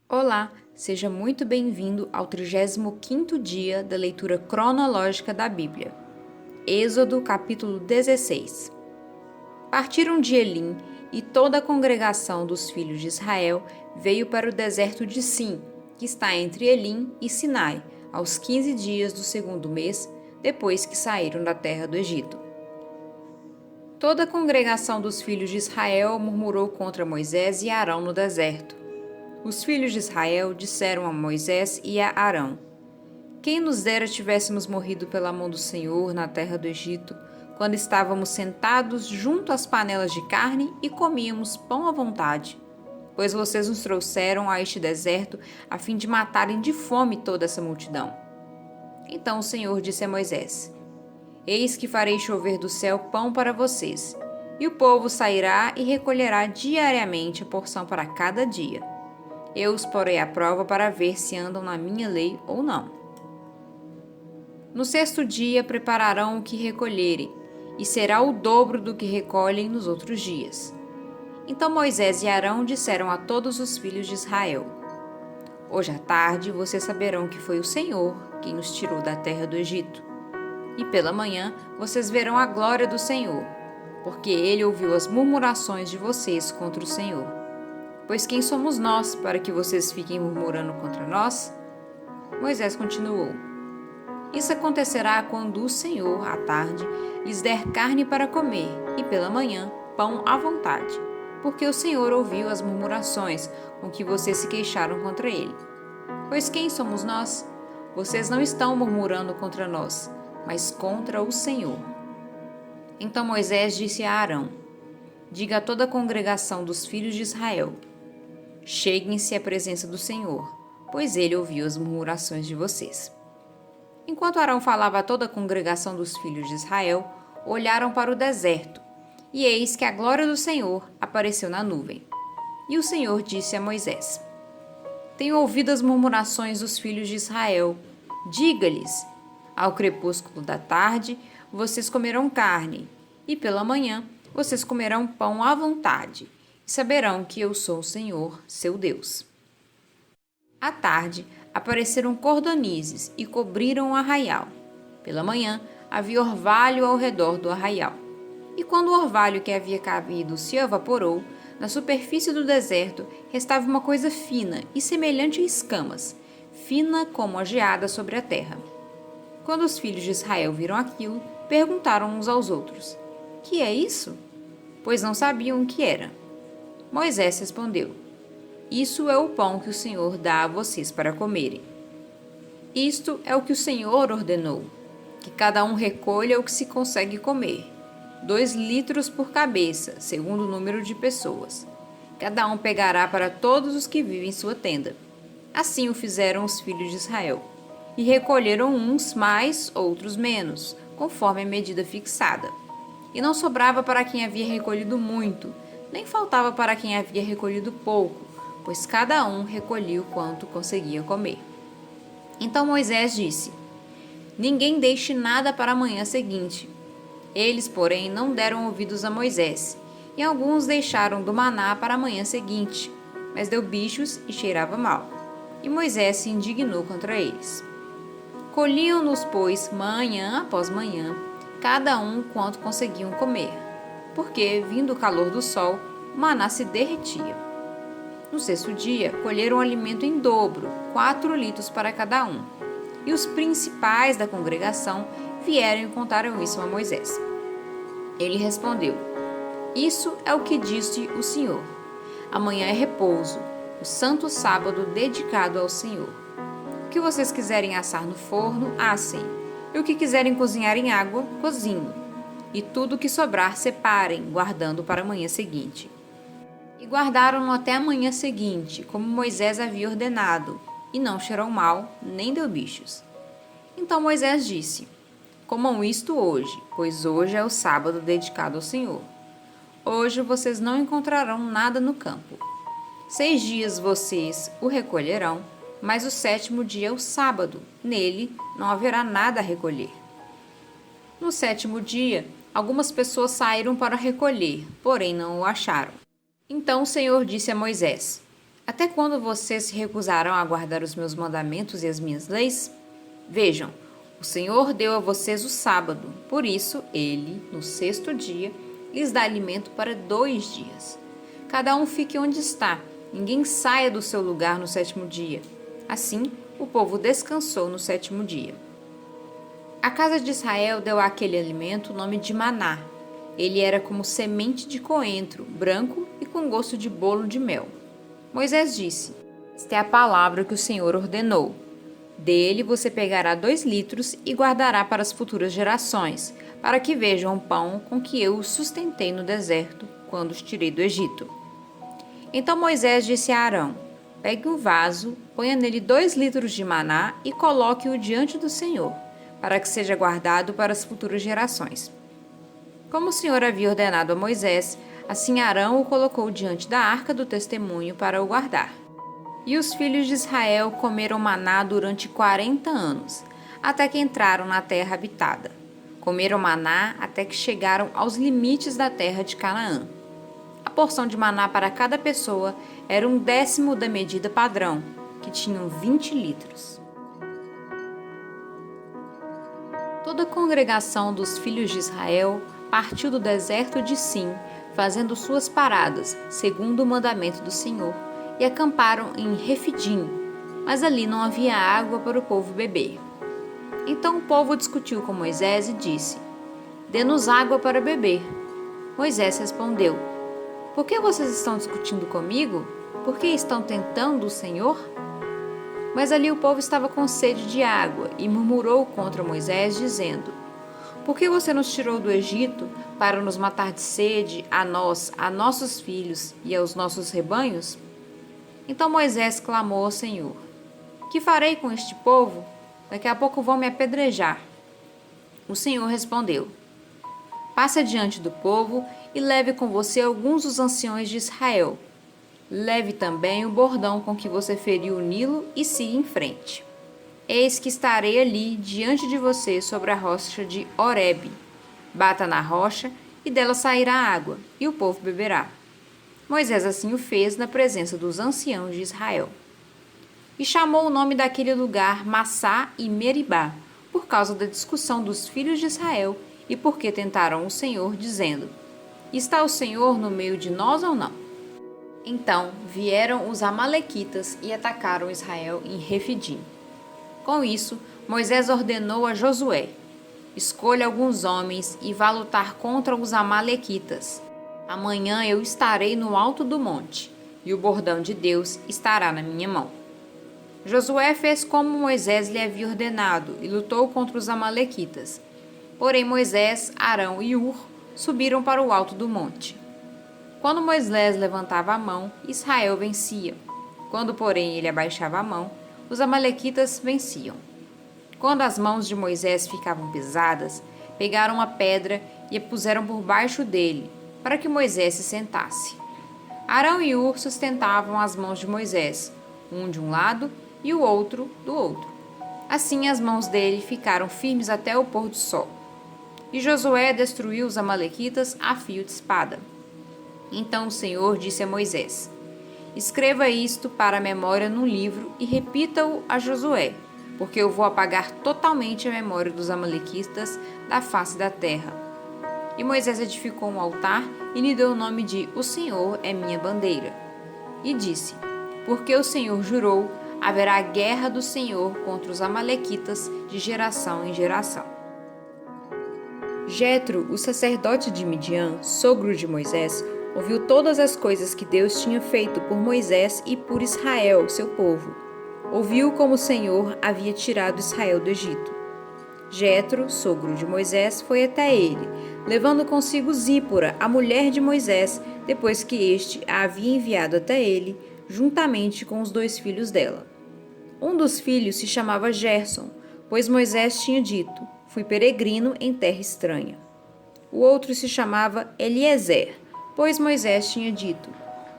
Olá, seja muito bem-vindo ao 35º dia da leitura cronológica da Bíblia. Êxodo, capítulo 16. Partiram de Elim e toda a congregação dos filhos de Israel veio para o deserto de Sim, que está entre Elim e Sinai, aos 15 dias do segundo mês, depois que saíram da terra do Egito. Toda a congregação dos filhos de Israel murmurou contra Moisés e Arão no deserto. Os filhos de Israel disseram a Moisés e a Arão: Quem nos dera tivéssemos morrido pela mão do Senhor na terra do Egito, quando estávamos sentados junto às panelas de carne e comíamos pão à vontade. Pois vocês nos trouxeram a este deserto a fim de matarem de fome toda essa multidão. Então o Senhor disse a Moisés: Eis que farei chover do céu pão para vocês, e o povo sairá e recolherá diariamente a porção para cada dia. Eu os porei à prova para ver se andam na minha lei ou não. No sexto dia prepararão o que recolherem, e será o dobro do que recolhem nos outros dias. Então Moisés e Arão disseram a todos os filhos de Israel: Hoje à tarde vocês saberão que foi o Senhor quem nos tirou da terra do Egito. E pela manhã vocês verão a glória do Senhor, porque ele ouviu as murmurações de vocês contra o Senhor. Pois quem somos nós para que vocês fiquem murmurando contra nós? Moisés continuou: Isso acontecerá quando o Senhor, à tarde, lhes der carne para comer, e pela manhã, pão à vontade, porque o Senhor ouviu as murmurações com que vocês se queixaram contra ele. Pois quem somos nós? Vocês não estão murmurando contra nós, mas contra o Senhor. Então Moisés disse a Arão: Diga a toda a congregação dos filhos de Israel: Cheguem-se à presença do Senhor, pois ele ouviu as murmurações de vocês. Enquanto Arão falava a toda a congregação dos filhos de Israel, olharam para o deserto, e eis que a glória do Senhor apareceu na nuvem. E o Senhor disse a Moisés: Tenho ouvido as murmurações dos filhos de Israel. Diga-lhes: Ao crepúsculo da tarde, vocês comerão carne, e pela manhã, vocês comerão pão à vontade, e saberão que eu sou o Senhor, seu Deus. À tarde, apareceram cordonizes e cobriram o arraial. Pela manhã, havia orvalho ao redor do arraial. E quando o orvalho que havia caído se evaporou, na superfície do deserto restava uma coisa fina e semelhante a escamas, fina como a geada sobre a terra. Quando os filhos de Israel viram aquilo, perguntaram uns aos outros: Que é isso? Pois não sabiam o que era. Moisés respondeu: Isso é o pão que o Senhor dá a vocês para comerem. Isto é o que o Senhor ordenou, que cada um recolha o que se consegue comer, 2 litros por cabeça, segundo o número de pessoas. Cada um pegará para todos os que vivem em sua tenda. Assim o fizeram os filhos de Israel. E recolheram uns mais, outros menos, conforme a medida fixada. E não sobrava para quem havia recolhido muito, nem faltava para quem havia recolhido pouco, pois cada um recolhia o quanto conseguia comer. Então Moisés disse: Ninguém deixe nada para a manhã seguinte. Eles, porém, não deram ouvidos a Moisés, e alguns deixaram do maná para a manhã seguinte, mas deu bichos e cheirava mal. E Moisés se indignou contra eles. Colhiam-nos, pois, manhã após manhã, cada um quanto conseguiam comer, porque, vindo o calor do sol, o maná se derretia. No sexto dia, colheram alimento em dobro, 4 litros para cada um. E os principais da congregação vieram e contaram isso a Moisés. Ele respondeu: Isso é o que disse o Senhor. Amanhã é repouso, o santo sábado dedicado ao Senhor. O que vocês quiserem assar no forno, assem, e o que quiserem cozinhar em água, cozinhem. E tudo o que sobrar, separem, guardando para a manhã seguinte. E guardaram-no até a manhã seguinte, como Moisés havia ordenado, e não cheirou mal, nem deu bichos. Então Moisés disse: Comam isto hoje, pois hoje é o sábado dedicado ao Senhor. Hoje vocês não encontrarão nada no campo. 6 dias vocês o recolherão, mas o 7º dia é o sábado, nele não haverá nada a recolher. No 7º dia, algumas pessoas saíram para recolher, porém não o acharam. Então o Senhor disse a Moisés: Até quando vocês se recusarão a guardar os meus mandamentos e as minhas leis? Vejam, o Senhor deu a vocês o sábado, por isso ele, no sexto dia, lhes dá alimento para 2 dias. Cada um fique onde está, ninguém saia do seu lugar no sétimo dia. Assim, o povo descansou no sétimo dia. A casa de Israel deu àquele alimento o nome de maná. Ele era como semente de coentro, branco e com gosto de bolo de mel. Moisés disse: Esta é a palavra que o Senhor ordenou. Dele você pegará 2 litros e guardará para as futuras gerações, para que vejam o pão com que eu os sustentei no deserto, quando os tirei do Egito. Então Moisés disse a Arão: Pegue um vaso, ponha nele 2 litros de maná e coloque-o diante do Senhor, para que seja guardado para as futuras gerações. Como o Senhor havia ordenado a Moisés, assim Arão o colocou diante da arca do testemunho para o guardar. E os filhos de Israel comeram maná durante 40 anos, até que entraram na terra habitada. Comeram maná até que chegaram aos limites da terra de Canaã. A porção de maná para cada pessoa era 1/10 da medida padrão, que tinham 20 litros. Toda a congregação dos filhos de Israel partiu do deserto de Sim, fazendo suas paradas, segundo o mandamento do Senhor, e acamparam em Refidim, mas ali não havia água para o povo beber. Então o povo discutiu com Moisés e disse: Dê-nos água para beber. Moisés respondeu: Por que vocês estão discutindo comigo? Por que estão tentando o Senhor? Mas ali o povo estava com sede de água e murmurou contra Moisés, dizendo: Por que você nos tirou do Egito para nos matar de sede, a nós, a nossos filhos e aos nossos rebanhos? Então Moisés clamou ao Senhor: Que farei com este povo? Daqui a pouco vão me apedrejar. O Senhor respondeu: Passe adiante do povo e leve com você alguns dos anciões de Israel. Leve também o bordão com que você feriu o Nilo e siga em frente. Eis que estarei ali diante de você sobre a rocha de Horebe. Bata na rocha e dela sairá água, e o povo beberá. Moisés assim o fez na presença dos anciãos de Israel. E chamou o nome daquele lugar Massá e Meribá, por causa da discussão dos filhos de Israel e porque tentaram o Senhor, dizendo: Está o Senhor no meio de nós ou não? Então vieram os amalequitas e atacaram Israel em Refidim. Com isso, Moisés ordenou a Josué: Escolha alguns homens e vá lutar contra os amalequitas. Amanhã eu estarei no alto do monte, e o bordão de Deus estará na minha mão. Josué fez como Moisés lhe havia ordenado e lutou contra os amalequitas. Porém Moisés, Arão e Hur subiram para o alto do monte. Quando Moisés levantava a mão, Israel vencia. Quando, porém, ele abaixava a mão, os amalequitas venciam. Quando as mãos de Moisés ficavam pesadas, pegaram uma pedra e a puseram por baixo dele, para que Moisés se sentasse. Arão e Hur sustentavam as mãos de Moisés, um de um lado e o outro do outro. Assim as mãos dele ficaram firmes até o pôr do sol. E Josué destruiu os amalequitas a fio de espada. Então o Senhor disse a Moisés: Escreva isto para a memória num livro e repita-o a Josué, porque eu vou apagar totalmente a memória dos amalequitas da face da terra. E Moisés edificou um altar e lhe deu o nome de O Senhor é minha bandeira. E disse: Porque o Senhor jurou, haverá guerra do Senhor contra os amalequitas de geração em geração. Jetro, o sacerdote de Midian, sogro de Moisés, ouviu todas as coisas que Deus tinha feito por Moisés e por Israel, seu povo. Ouviu como o Senhor havia tirado Israel do Egito. Jetro, sogro de Moisés, foi até ele, levando consigo Zípora, a mulher de Moisés, depois que este a havia enviado até ele, juntamente com os 2 filhos dela. Um dos filhos se chamava Gerson, pois Moisés tinha dito: Fui peregrino em terra estranha. O outro se chamava Eliezer, pois Moisés tinha dito: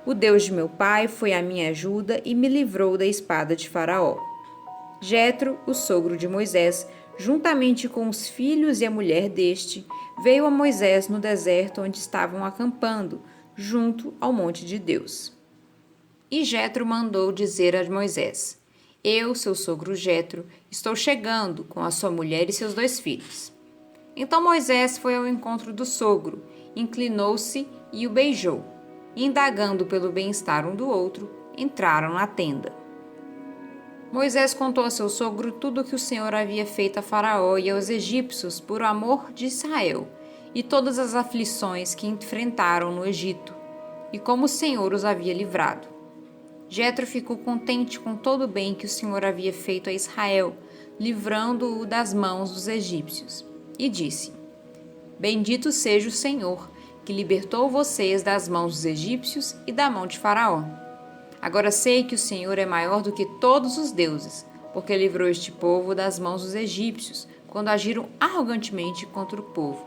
O Deus de meu pai foi a minha ajuda e me livrou da espada de Faraó. Jetro, o sogro de Moisés, juntamente com os filhos e a mulher deste, veio a Moisés no deserto onde estavam acampando, junto ao monte de Deus. E Jetro mandou dizer a Moisés: Eu, seu sogro Jetro, estou chegando com a sua mulher e seus 2 filhos. Então Moisés foi ao encontro do sogro, inclinou-se e o beijou. Indagando pelo bem-estar um do outro, entraram na tenda. Moisés contou a seu sogro tudo o que o Senhor havia feito a Faraó e aos egípcios por amor de Israel, e todas as aflições que enfrentaram no Egito, e como o Senhor os havia livrado. Jetro ficou contente com todo o bem que o Senhor havia feito a Israel, livrando-o das mãos dos egípcios, e disse: Bendito seja o Senhor, que libertou vocês das mãos dos egípcios e da mão de Faraó. Agora sei que o Senhor é maior do que todos os deuses, porque livrou este povo das mãos dos egípcios, quando agiram arrogantemente contra o povo.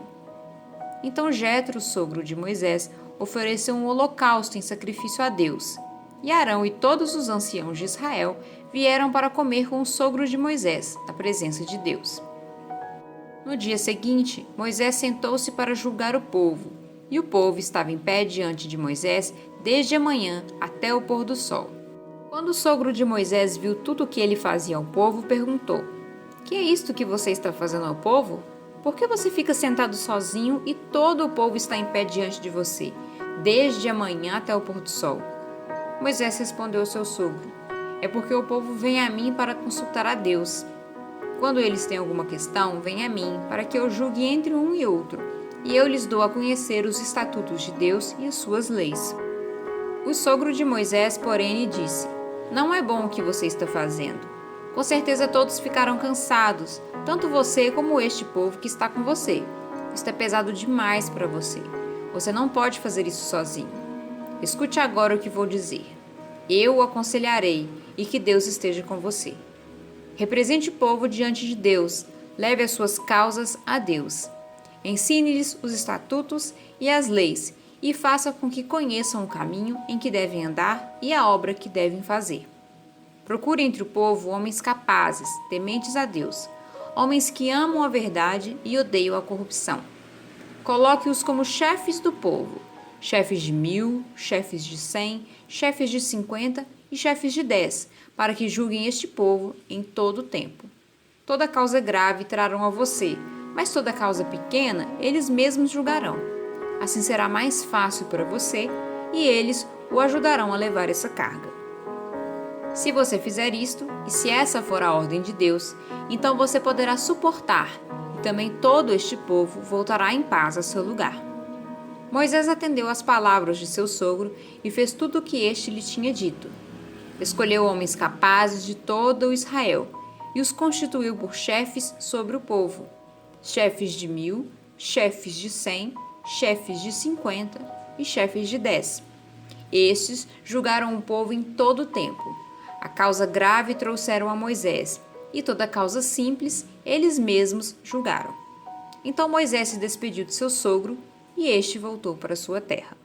Então Jetro, sogro de Moisés, ofereceu um holocausto em sacrifício a Deus. E Arão e todos os anciãos de Israel vieram para comer com o sogro de Moisés, na presença de Deus. No dia seguinte, Moisés sentou-se para julgar o povo, e o povo estava em pé diante de Moisés desde a manhã até o pôr do sol. Quando o sogro de Moisés viu tudo o que ele fazia ao povo, perguntou: Que é isto que você está fazendo ao povo? Por que você fica sentado sozinho e todo o povo está em pé diante de você, desde a manhã até o pôr do sol? Moisés respondeu ao seu sogro: É porque o povo vem a mim para consultar a Deus. Quando eles têm alguma questão, vem a mim, para que eu julgue entre um e outro, e eu lhes dou a conhecer os estatutos de Deus e as suas leis. O sogro de Moisés, porém, lhe disse: Não é bom o que você está fazendo. Com certeza todos ficaram cansados, tanto você como este povo que está com você. Isto é pesado demais para você. Você não pode fazer isso sozinho. Escute agora o que vou dizer. Eu o aconselharei, e que Deus esteja com você. Represente o povo diante de Deus, leve as suas causas a Deus. Ensine-lhes os estatutos e as leis, e faça com que conheçam o caminho em que devem andar e a obra que devem fazer. Procure entre o povo homens capazes, tementes a Deus, homens que amam a verdade e odeiam a corrupção. Coloque-os como chefes do povo, chefes de 1000, chefes de 100, chefes de 50 e chefes de 10, para que julguem este povo em todo o tempo. Toda causa grave trarão a você, mas toda causa pequena eles mesmos julgarão. Assim será mais fácil para você e eles o ajudarão a levar essa carga. Se você fizer isto, e se essa for a ordem de Deus, então você poderá suportar, e também todo este povo voltará em paz a seu lugar. Moisés atendeu às palavras de seu sogro e fez tudo o que este lhe tinha dito. Escolheu homens capazes de todo o Israel e os constituiu por chefes sobre o povo, chefes de 1000, chefes de 100, chefes de 50 e chefes de 10. Estes julgaram o povo em todo o tempo. A causa grave trouxeram a Moisés, e toda causa simples eles mesmos julgaram. Então Moisés se despediu de seu sogro, e este voltou para sua terra.